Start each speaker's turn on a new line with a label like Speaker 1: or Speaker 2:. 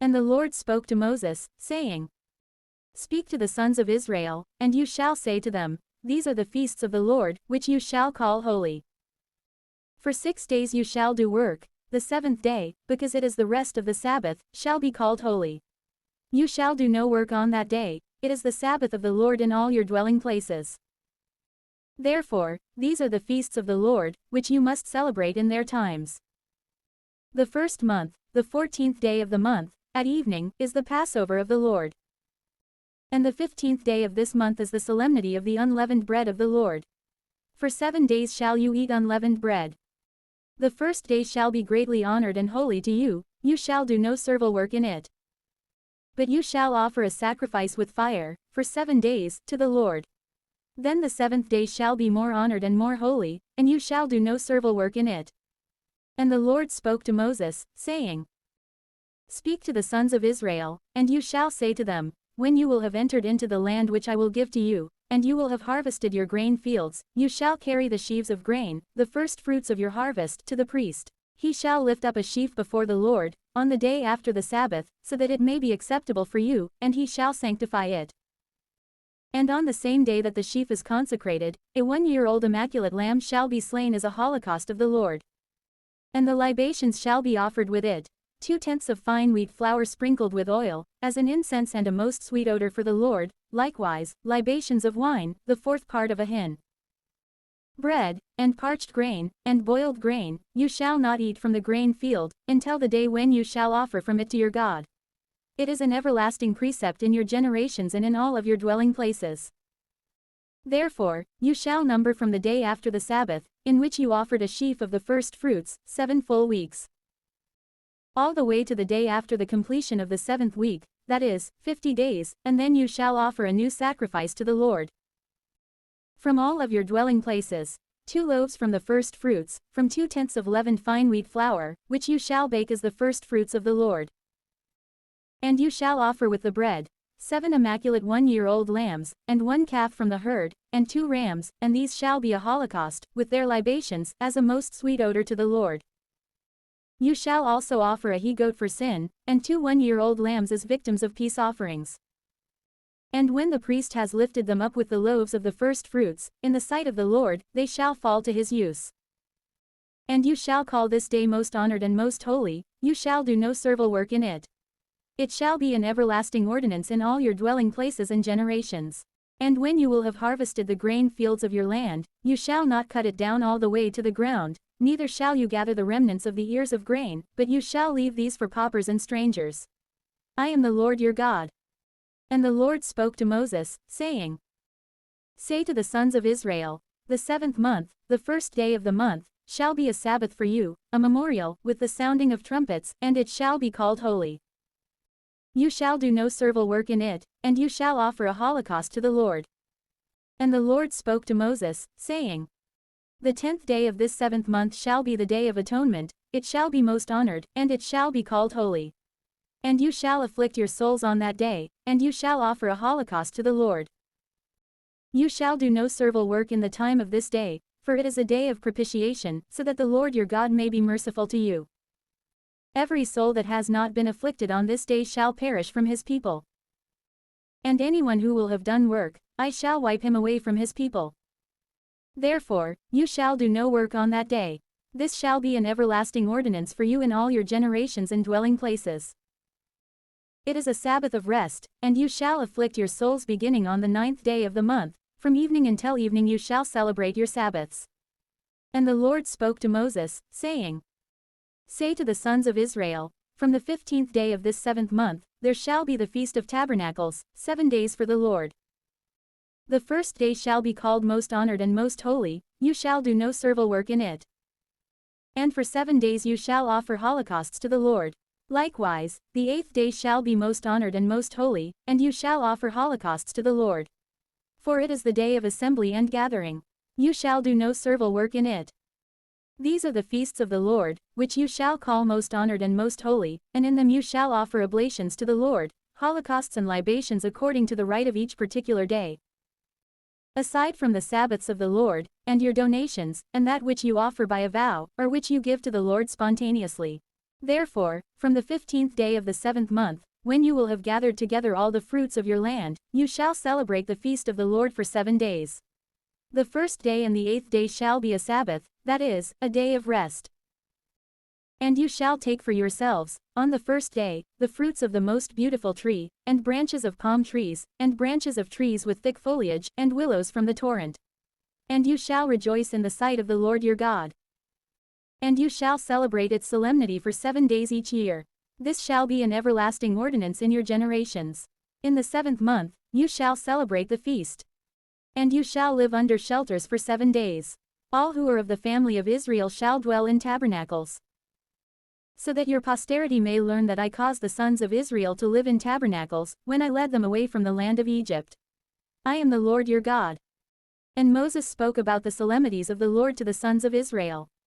Speaker 1: And the Lord spoke to Moses, saying, Speak to the sons of Israel, and you shall say to them, These are the feasts of the Lord, which you shall call holy. For 6 days you shall do work, the seventh day, because it is the rest of the Sabbath, shall be called holy. You shall do no work on that day, it is the Sabbath of the Lord in all your dwelling places. Therefore, these are the feasts of the Lord, which you must celebrate in their times. The first month, the 14th day of the month, at evening, is the Passover of the Lord. And the 15th day of this month is the solemnity of the unleavened bread of the Lord. For 7 days shall you eat unleavened bread. The first day shall be greatly honored and holy to you, you shall do no servile work in it. But you shall offer a sacrifice with fire, for 7 days, to the Lord. Then the 7th day shall be more honored and more holy, and you shall do no servile work in it. And the Lord spoke to Moses, saying, Speak to the sons of Israel, and you shall say to them, When you will have entered into the land which I will give to you, and you will have harvested your grain fields, you shall carry the sheaves of grain, the first fruits of your harvest, to the priest. He shall lift up a sheaf before the Lord, on the day after the Sabbath, so that it may be acceptable for you, and he shall sanctify it. And on the same day that the sheaf is consecrated, a 1-year-old immaculate lamb shall be slain as a holocaust of the Lord. And the libations shall be offered with it, 2/10 of fine wheat flour sprinkled with oil, as an incense and a most sweet odor for the Lord, likewise, libations of wine, the 4th part of a hin. Bread, and parched grain, and boiled grain, you shall not eat from the grain field, until the day when you shall offer from it to your God. It is an everlasting precept in your generations and in all of your dwelling places. Therefore, you shall number from the day after the Sabbath, in which you offered a sheaf of the first fruits, 7 full weeks. All the way to the day after the completion of the 7th week, that is, 50 days, and then you shall offer a new sacrifice to the Lord. From all of your dwelling places, 2 loaves from the first fruits, from 2/10 of leavened fine wheat flour, which you shall bake as the first fruits of the Lord. And you shall offer with the bread 7 immaculate 1-year-old lambs, and 1 calf from the herd, and 2 rams, and these shall be a holocaust, with their libations, as a most sweet odor to the Lord. You shall also offer a he-goat for sin, and 2 1-year-old lambs as victims of peace offerings. And when the priest has lifted them up with the loaves of the first fruits, in the sight of the Lord, they shall fall to his use. And you shall call this day most honored and most holy, you shall do no servile work in it. It shall be an everlasting ordinance in all your dwelling places and generations. And when you will have harvested the grain fields of your land, you shall not cut it down all the way to the ground, neither shall you gather the remnants of the ears of grain, but you shall leave these for paupers and strangers. I am the Lord your God. And the Lord spoke to Moses, saying, Say to the sons of Israel, The 7th month, the first day of the month, shall be a Sabbath for you, a memorial, with the sounding of trumpets, and it shall be called holy. You shall do no servile work in it, and you shall offer a holocaust to the Lord. And the Lord spoke to Moses, saying, The 10th day of this 7th month shall be the day of atonement, it shall be most honored, and it shall be called holy. And you shall afflict your souls on that day, and you shall offer a holocaust to the Lord. You shall do no servile work in the time of this day, for it is a day of propitiation, so that the Lord your God may be merciful to you. Every soul that has not been afflicted on this day shall perish from his people. And anyone who will have done work, I shall wipe him away from his people. Therefore, you shall do no work on that day. This shall be an everlasting ordinance for you in all your generations and dwelling places. It is a Sabbath of rest, and you shall afflict your souls beginning on the 9th day of the month, from evening until evening you shall celebrate your Sabbaths. And the Lord spoke to Moses, saying, Say to the sons of Israel, From the 15th day of this 7th month, there shall be the Feast of Tabernacles, 7 days for the Lord. The first day shall be called most honored and most holy, you shall do no servile work in it. And for 7 days you shall offer holocausts to the Lord. Likewise, the 8th day shall be most honored and most holy, and you shall offer holocausts to the Lord. For it is the day of assembly and gathering. You shall do no servile work in it. These are the feasts of the Lord, which you shall call most honored and most holy, and in them you shall offer oblations to the Lord, holocausts and libations according to the rite of each particular day. Aside from the Sabbaths of the Lord, and your donations, and that which you offer by a vow, or which you give to the Lord spontaneously. Therefore, from the 15th day of the 7th month, when you will have gathered together all the fruits of your land, you shall celebrate the feast of the Lord for 7 days. The 1st day and the 8th day shall be a Sabbath, that is, a day of rest. And you shall take for yourselves, on the 1st day, the fruits of the most beautiful tree, and branches of palm trees, and branches of trees with thick foliage, and willows from the torrent. And you shall rejoice in the sight of the Lord your God. And you shall celebrate its solemnity for 7 days each year. This shall be an everlasting ordinance in your generations. In the 7th month, you shall celebrate the feast. And you shall live under shelters for 7 days. All who are of the family of Israel shall dwell in tabernacles. So that your posterity may learn that I caused the sons of Israel to live in tabernacles, when I led them away from the land of Egypt. I am the Lord your God. And Moses spoke about the solemnities of the Lord to the sons of Israel.